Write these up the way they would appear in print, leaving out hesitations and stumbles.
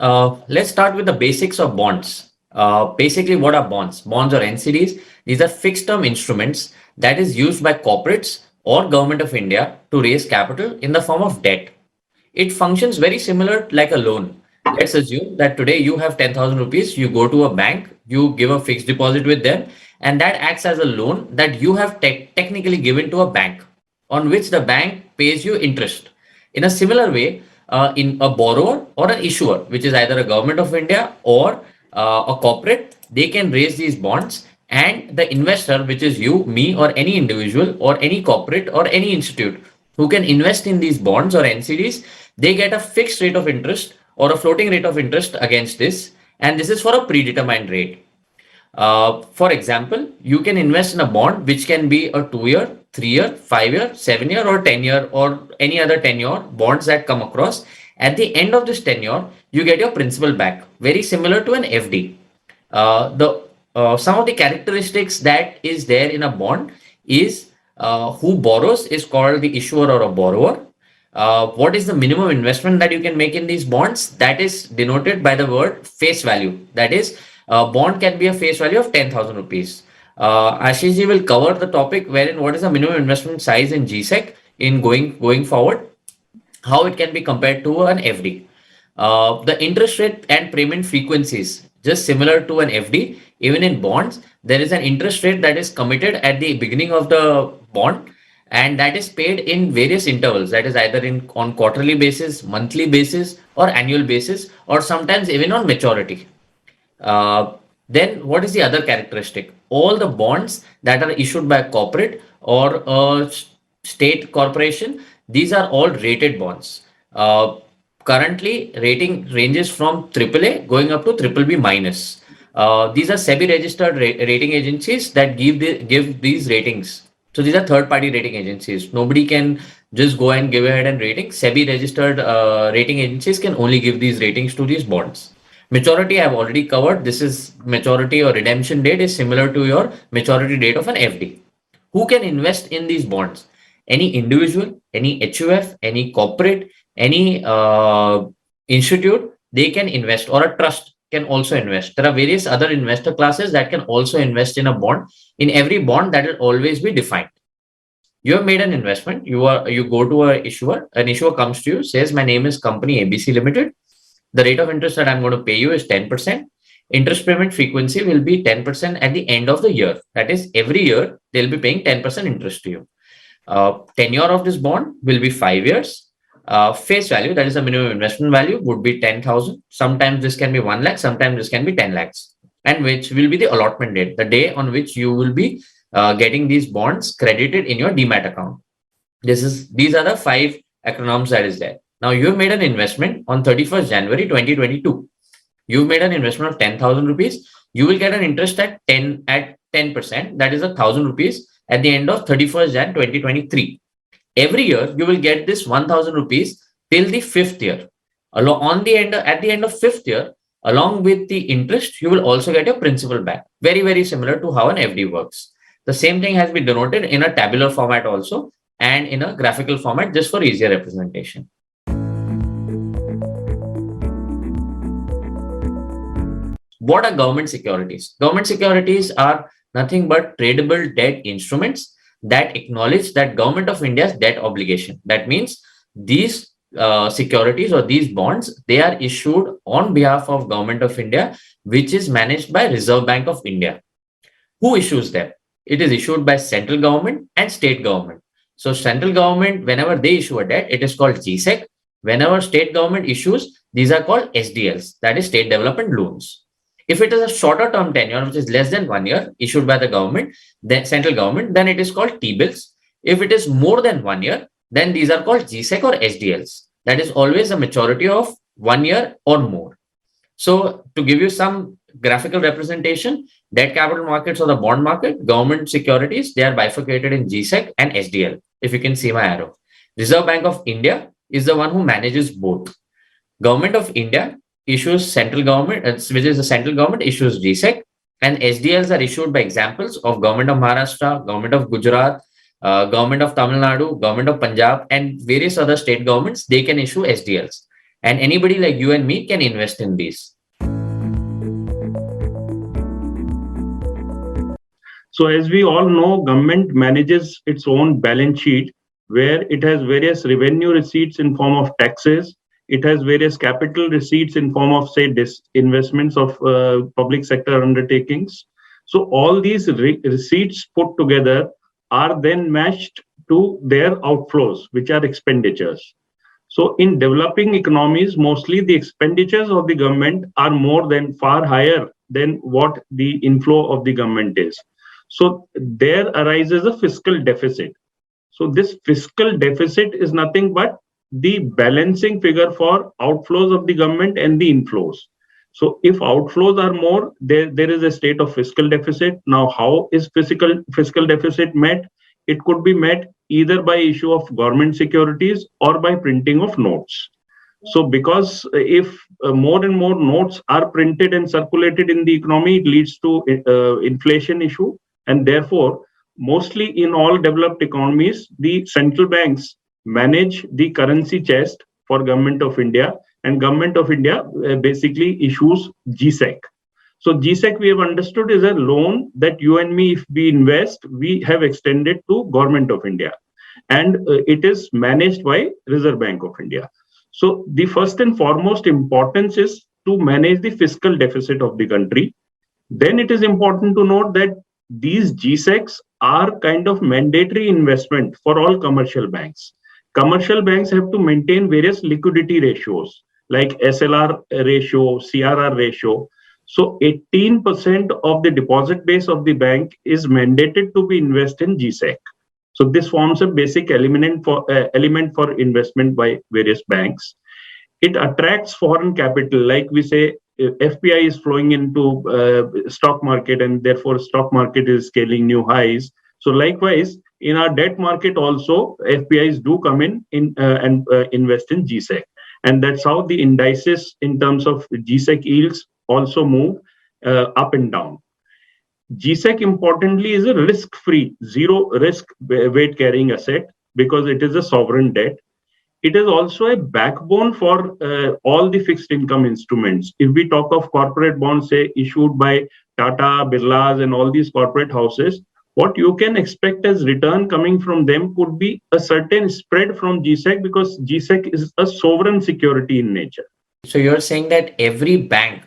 Let's start with the basics of bonds. Basically, what are bonds? Bonds or NCDs? These are fixed term instruments that is used by corporates or government of India to raise capital in the form of debt. It functions very similar like a loan. Let's assume that today you have 10,000 rupees, you go to a bank, you give a fixed deposit with them, and that acts as a loan that you have technically given to a bank, on which the bank pays you interest. In a similar way, in a borrower or an issuer, which is either a government of India or a corporate, they can raise these bonds, and the investor, which is you, me, or any individual, or any corporate, or any institute who can invest in these bonds or NCDs, they get a fixed rate of interest or a floating rate of interest against this, and this is for a predetermined rate. For example, you can invest in a bond which can be a 2 year, 3 year, 5 year, 7 year, or 10 year, or any other tenure bonds that come across. At the end of this tenure, you get your principal back, very similar to an FD. The Some of the characteristics that is there in a bond is who borrows is called the issuer or a borrower. What is the minimum investment that you can make in these bonds? That is denoted by the word face value. That is, a bond can be a face value of 10,000 rupees. Ashish ji will cover the topic wherein what is the minimum investment size in GSEC in going forward, how it can be compared to an FD. The interest rate and payment frequencies, just similar to an FD, even in bonds, there is an interest rate that is committed at the beginning of the bond, and that is paid in various intervals. That is either in on quarterly basis, monthly basis, or annual basis, or sometimes even on maturity. Then what is the other characteristic? All the bonds that are issued by a corporate or a state corporation, these are all rated bonds. Currently, rating ranges from AAA going up to BBB minus. These are SEBI registered rating agencies that give these ratings. So these are third party rating agencies. Nobody can just go and give ahead and rating. SEBI registered rating agencies can only give these ratings to these bonds. Maturity I've already covered. This is maturity or redemption date is similar to your maturity date of an FD. Who can invest in these bonds? Any individual, any HUF, any corporate, any institute, they can invest, or a trust can also invest. There are various other investor classes that can also invest in a bond. In every bond, that will always be defined. You have made an investment. You go to a issuer. An issuer comes to you, says, "My name is Company ABC Limited. The rate of interest that I'm going to pay you is 10%. Interest payment frequency will be 10% at the end of the year. That is, every year they'll be paying 10% interest to you. Tenure of this bond will be 5 years. Face value, that is the minimum investment value, would be 10,000. Sometimes this can be 1 lakh, sometimes this can be 10 lakhs. And which will be the allotment date, the day on which you will be getting these bonds credited in your demat account. These are the 5 acronyms that is there. Now you've made an investment on 31st January 2022. You've made an investment of 10,000 rupees. You will get an interest at 10%. That is 1,000 rupees at the end of 31st Jan 2023. Every year you will get this 1,000 rupees till the fifth year. At the end of fifth year, along with the interest, you will also get your principal back. Very, very similar to how an FD works. The same thing has been denoted in a tabular format also, and in a graphical format just for easier representation. What are government securities? Government securities are nothing but tradable debt instruments that acknowledge that Government of India's debt obligation. That means these securities or these bonds, they are issued on behalf of Government of India, which is managed by Reserve Bank of India. Who issues them? It is issued by central government and state government. So central government, whenever they issue a debt, it is called GSEC. Whenever state government issues, these are called SDLs, that is state development loans. If it is a shorter term tenure, which is less than 1 year, issued by the government, then central government, then it is called T-bills. If it is more than 1 year, then these are called GSEC or SDLs. That is always a maturity of 1 year or more. So to give you some graphical representation, debt capital markets or the bond market, government securities, they are bifurcated in GSEC and SDL. If you can see my arrow. Reserve Bank of India is the one who manages both. Government of India issues central government, which is the central government issues GSEC, and SDLs are issued by examples of Government of Maharashtra, Government of Gujarat, Government of Tamil Nadu, Government of Punjab, and various other state governments. They can issue SDLs. and anybody like you and me can invest in these. So as we all know, government manages its own balance sheet where it has various revenue receipts in form of taxes. It has various capital receipts in form of, say, investments of public sector undertakings. So all these receipts put together are then matched to their outflows, which are expenditures. So in developing economies, mostly the expenditures of the government are far higher than what the inflow of the government is. So there arises a fiscal deficit. So this fiscal deficit is nothing but the balancing figure for outflows of the government and the inflows. So if outflows are more, there is a state of fiscal deficit. Now, how is fiscal deficit met? It could be met either by issue of government securities or by printing of notes. So because if more and more notes are printed and circulated in the economy, it leads to inflation issue, and therefore mostly in all developed economies, the central banks manage the currency chest for Government of India, and Government of India basically issues GSEC. So GSEC we have understood is a loan that you and me, if we invest, we have extended to Government of India, and it is managed by Reserve Bank of India. So the first and foremost importance is to manage the fiscal deficit of the country. Then it is important to note that these GSECs are kind of mandatory investment for all commercial banks. Commercial banks have to maintain various liquidity ratios like SLR ratio, CRR ratio. So 18% of the deposit base of the bank is mandated to be invested in GSEC. So this forms a basic element for investment by various banks. It attracts foreign capital, like we say, FPI is flowing into stock market, and therefore stock market is scaling new highs. So likewise, in our debt market also, FPIs do come in and invest in GSEC, and that's how the indices in terms of GSEC yields also move up and down. GSEC importantly is a risk-free, zero risk weight carrying asset because it is a sovereign debt. It is also a backbone for all the fixed income instruments. If we talk of corporate bonds, say issued by Tata, Birlas, and all these corporate houses, what you can expect as return coming from them could be a certain spread from GSEC because GSEC is a sovereign security in nature. So you're saying that every bank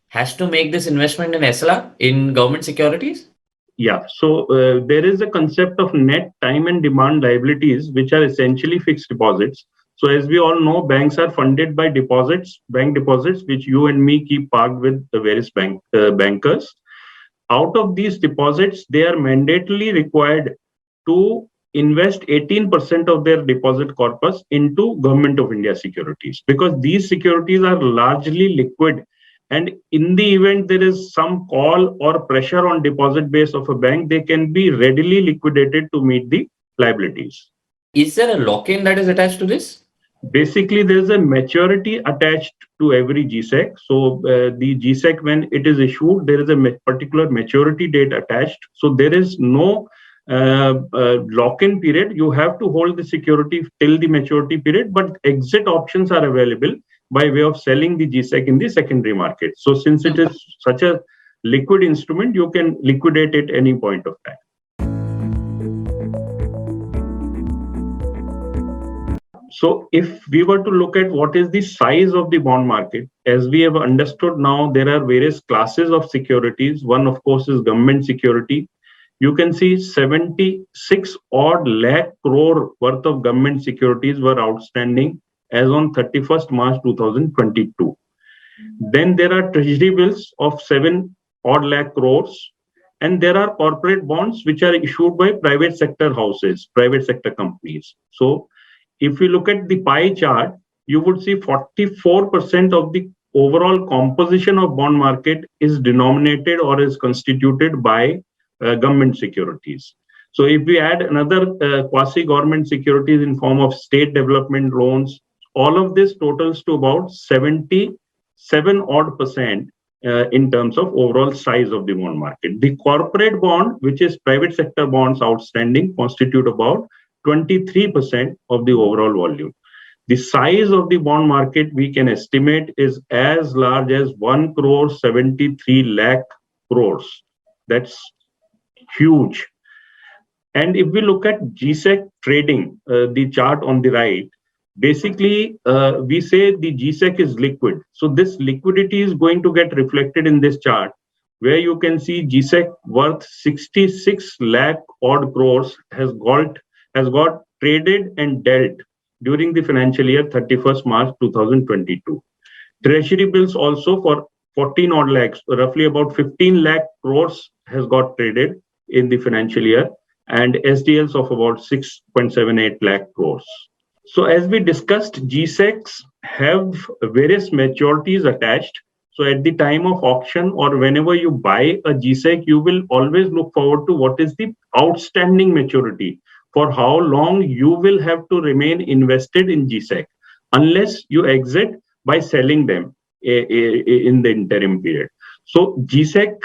has to make this investment in SLR, in government securities? Yeah, so there is a concept of net time and demand liabilities, which are essentially fixed deposits. So as we all know, banks are funded by bank deposits, which you and me keep parked with the various bankers. Out of these deposits, they are mandatorily required to invest 18% of their deposit corpus into Government of India securities because these securities are largely liquid. And in the event there is some call or pressure on deposit base of a bank, they can be readily liquidated to meet the liabilities. Is there a lock-in that is attached to this? Basically, there is a maturity attached to every GSEC. So the GSEC, when it is issued, there is a particular maturity date attached. So there is no lock-in period. You have to hold the security till the maturity period, but exit options are available by way of selling the GSEC in the secondary market. So since it is such a liquid instrument, you can liquidate it any point of time. So if we were to look at what is the size of the bond market, as we have understood now, there are various classes of securities. One, of course, is government security. You can see 76 odd lakh crore worth of government securities were outstanding as on 31st March 2022. Then there are treasury bills of 7 odd lakh crores. And there are corporate bonds which are issued by private sector houses, private sector companies. So if you look at the pie chart, you would see 44% of the overall composition of bond market is denominated or is constituted by government securities. So if we add another quasi-government securities in form of state development loans, all of this totals to about 77 odd percent in terms of overall size of the bond market. The corporate bond, which is private sector bonds outstanding, constitute about 23% of the overall volume. The size of the bond market we can estimate is as large as 1 crore 73 lakh crores. That's huge. And if we look at GSEC trading, the chart on the right, basically we say the GSEC is liquid. So this liquidity is going to get reflected in this chart, where you can see GSEC worth 66 lakh odd crores has got traded and dealt during the financial year 31st March 2022. Treasury bills also for 14 odd lakhs, roughly about 15 lakh crores has got traded in the financial year, and SDLs of about 6.78 lakh crores. So as we discussed, GSECs have various maturities attached. So at the time of auction or whenever you buy a GSEC, you will always look forward to what is the outstanding maturity, for how long you will have to remain invested in GSEC, unless you exit by selling them in the interim period. So GSEC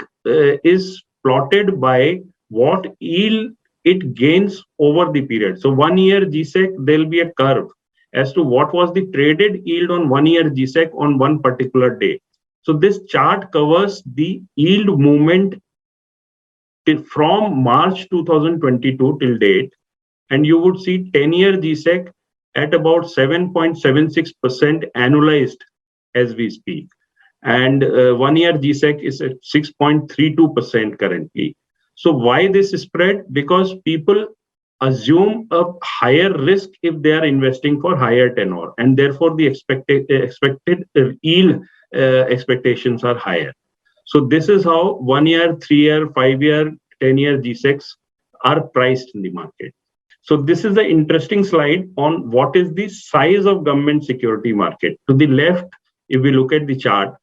is plotted by what yield it gains over the period. So 1 year GSEC, there'll be a curve as to what was the traded yield on 1 year GSEC on one particular day. So this chart covers the yield movement from March 2022 till date, and you would see 10-year GSEC at about 7.76% annualized as we speak. And 1 year GSEC is at 6.32% currently. So why this spread? Because people assume a higher risk if they are investing for higher tenor, and therefore the expected yield expectations are higher. So this is how 1 year, 3 year, 5 year, 10-year GSECs are priced in the market. So this is an interesting slide on what is the size of government security market. To the left, if we look at the chart,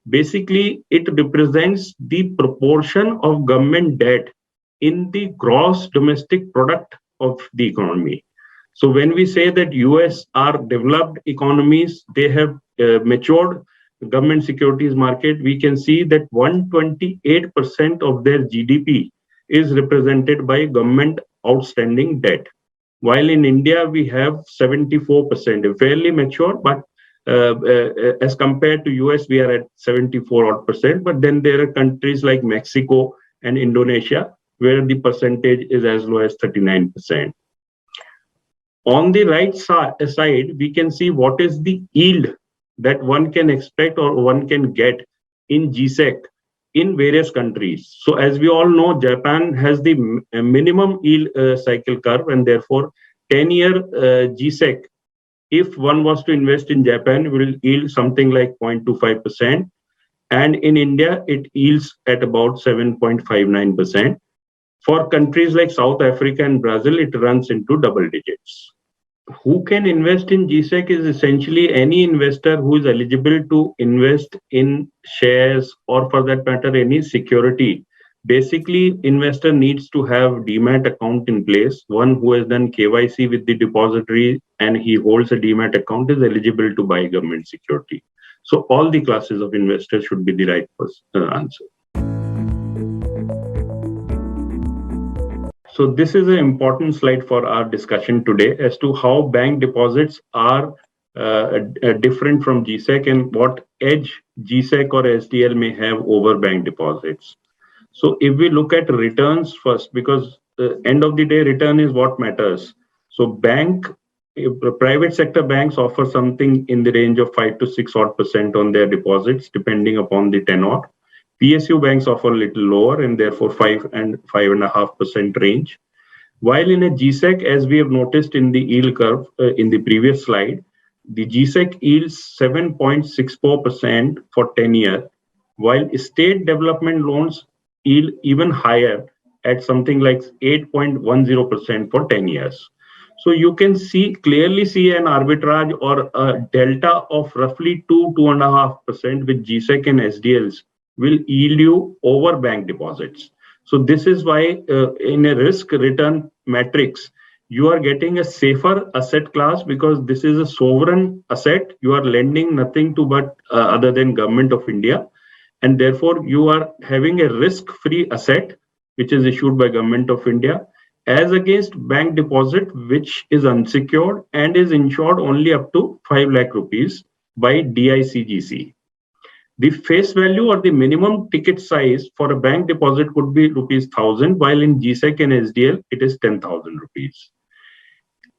basically it represents the proportion of government debt in the gross domestic product of the economy. So when we say that US are developed economies, they have matured government securities market, we can see that 128% of their GDP is represented by government outstanding debt. While in India, we have 74%, fairly mature, but as compared to US, we are at 74%. But then there are countries like Mexico and Indonesia, where the percentage is as low as 39%. On the right side, we can see what is the yield that one can expect or one can get in GSEC in various countries. So as we all know, Japan has the minimum yield cycle curve, and therefore 10-year GSEC, if one was to invest in Japan, will yield something like 0.25%. And in India, it yields at about 7.59%. For countries like South Africa and Brazil, it runs into double digits. Who can invest in GSEC is essentially any investor who is eligible to invest in shares, or for that matter, any security. Basically, investor needs to have demat account in place. One who has done KYC with the depository and he holds a demat account is eligible to buy government security. So all the classes of investors should be the right answer. So this is an important slide for our discussion today as to how bank deposits are different from GSEC and what edge GSEC or SDL may have over bank deposits. So if we look at returns first, because end of the day, return is what matters. So private sector banks offer something in the range of 5 to 6 odd % on their deposits, depending upon the tenor. PSU banks offer a little lower, and therefore 5 and 5.5% range. While in a GSEC, as we have noticed in the yield curve in the previous slide, the GSEC yields 7.64% for 10 years, while state development loans yield even higher at something like 8.10% for 10 years. So you can clearly see an arbitrage or a delta of roughly 2.5% with GSEC and SDLs will yield you over bank deposits. So this is why in a risk return matrix, you are getting a safer asset class, because this is a sovereign asset. You are lending nothing to but other than Government of India. And therefore you are having a risk-free asset, which is issued by Government of India. as against bank deposit which is unsecured and is insured only up to 5 lakh rupees by DICGC. The face value or the minimum ticket size for a bank deposit could be rupees 1000, while in GSEC and SDL it is 10,000 rupees.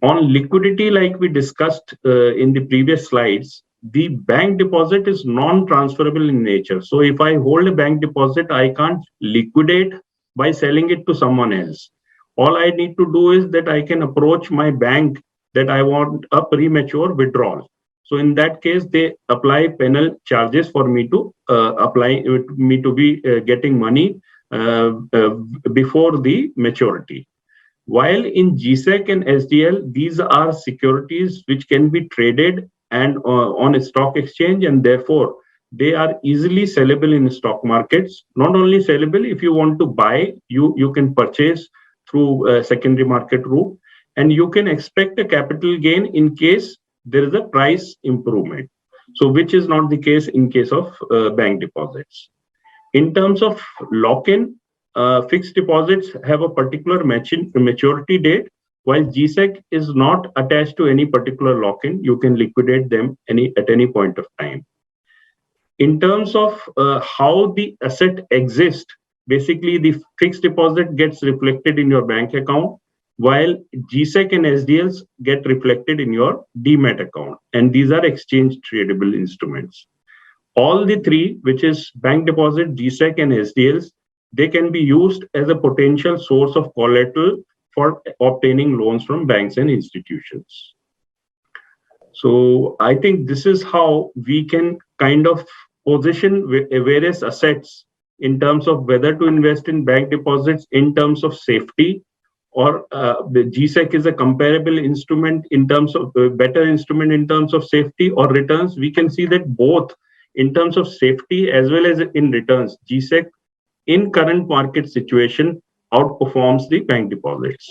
On liquidity, like we discussed in the previous slides, the bank deposit is non-transferable in nature. So if I hold a bank deposit, I can't liquidate by selling it to someone else. All I need to do is that I can approach my bank that I want a premature withdrawal. So in that case, they apply penal charges for me to be getting money before the maturity. While in GSEC and SDL, these are securities which can be traded and on a stock exchange, and therefore they are easily sellable in stock markets. Not only sellable, if you want to buy, you can purchase through a secondary market route, and you can expect a capital gain in case there is a price improvement. So, which is not the case in case of bank deposits. In terms of lock-in, fixed deposits have a particular maturity date, while GSEC is not attached to any particular lock-in. You can liquidate them at any point of time. In terms of how the asset exists, basically the fixed deposit gets reflected in your bank account, while GSEC and SDLs get reflected in your demat account, and these are exchange tradable instruments. All the three, which is bank deposit, GSEC, and SDLs, they can be used as a potential source of collateral for obtaining loans from banks and institutions. So I think this is how we can kind of position various assets in terms of whether to invest in bank deposits in terms of safety, or the GSEC is a comparable instrument in terms of better instrument in terms of safety or returns. We can see that both in terms of safety as well as in returns, GSEC in current market situation outperforms the bank deposits.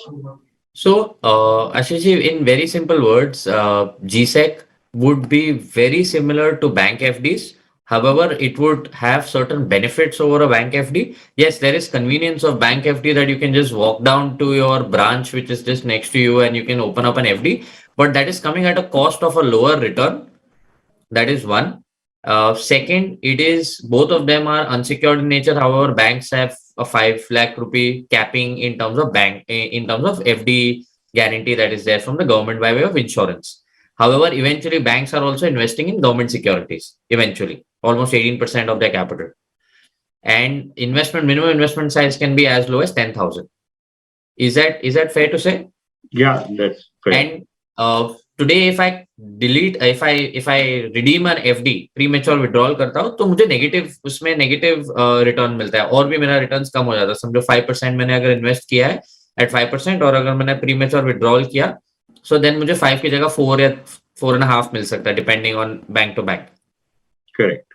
So, Ashish, in very simple words, GSEC would be very similar to bank FDs. However, it would have certain benefits over a bank FD. Yes, there is convenience of bank FD that you can just walk down to your branch, which is just next to you, and you can open up an FD. But that is coming at a cost of a lower return. That is one. Second, it is both of them are unsecured in nature. However, banks have a 5 lakh rupee capping in terms of FD guarantee that is there from the government by way of insurance. However, eventually banks are also investing in government securities, eventually, almost 18% of their capital. And minimum investment size can be as low as 10,000. Is that fair to say? Yeah, that's fair. And today if I redeem an FD, premature withdrawal करता हूँ, तो मुझे negative return मिलता है, और भी मेरा returns कम हो जाता है. समझो 5% मैंने अगर इन्वेस्ट किया है at 5%, और अगर मैंने प्रीमेच्योर विड्रॉल किया, so then मुझे 5 की जगह 4 या 4.5 मिल सकता है, depending on bank to bank. Correct.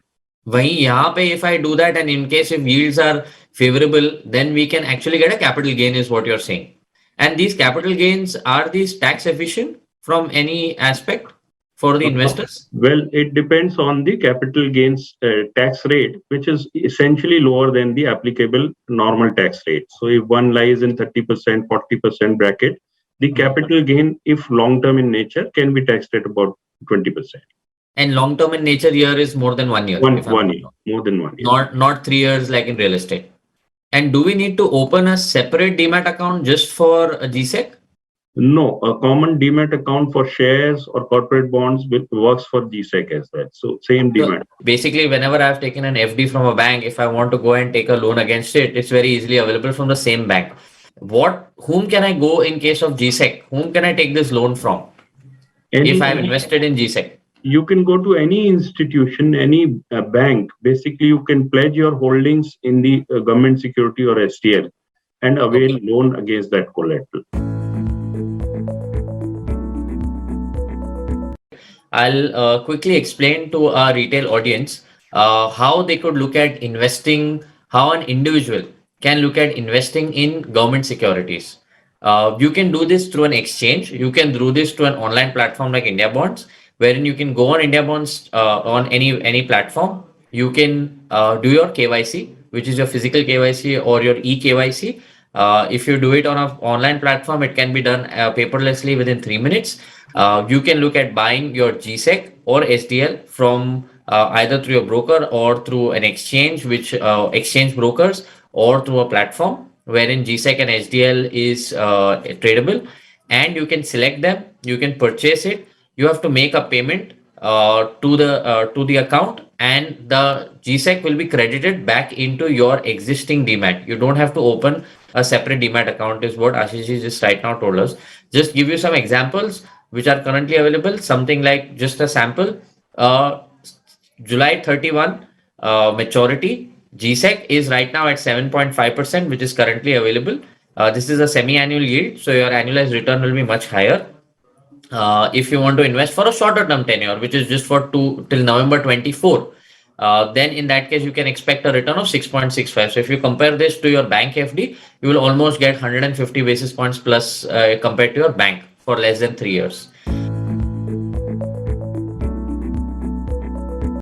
वहीं यहाँ पे if I do that and in case if yields are favorable, then we can actually get a capital gain, is what you're saying. And these capital gains, are these tax efficient from any aspect for the investors? Well, it depends on the capital gains tax rate, which is essentially lower than the applicable normal tax rate. So if one lies in 30%, 40% bracket, the capital gain, if long-term in nature, can be taxed at about 20%. And long-term in nature here is more than 1 year. More than 1 year. Not 3 years like in real estate. And do we need to open a separate demat account just for a GSEC? No, a common demat account for shares or corporate bonds works for GSEC as well. So same demat. So basically, whenever I've taken an FD from a bank, if I want to go and take a loan against it, it's very easily available from the same bank. Whom can I go in case of GSEC? Whom can I take this loan from if I've invested in GSEC? You can go to any institution, any bank. Basically, you can pledge your holdings in the government security or SDL and avail loan against that collateral. I'll quickly explain to our retail audience how they could look at investing, how an individual can look at investing in government securities. You can do this through an exchange. You can do this to an online platform like IndiaBonds, wherein you can go on IndiaBonds on any platform. You can do your KYC, which is your physical KYC or your e-KYC. If you do it on an online platform, it can be done paperlessly within 3 minutes. You can look at buying your GSEC or SDL from either through your broker or through an exchange, which exchange brokers, or through a platform wherein GSEC and SDL is tradable, and you can select them. You can purchase it. You have to make a payment to the account, and the GSEC will be credited back into your existing demat. You don't have to open a separate demat account, is what Ashish just right now told us. Just give you some examples which are currently available. Something like, just a sample, uh, July 31 maturity GSEC is right now at 7.5%, which is currently available. This is a semi-annual yield, so your annualized return will be much higher. If you want to invest for a shorter term tenure, which is just for two till November 24, then in that case, you can expect a return of 6.65. So if you compare this to your bank FD, you will almost get 150 basis points plus compared to your bank for less than 3 years.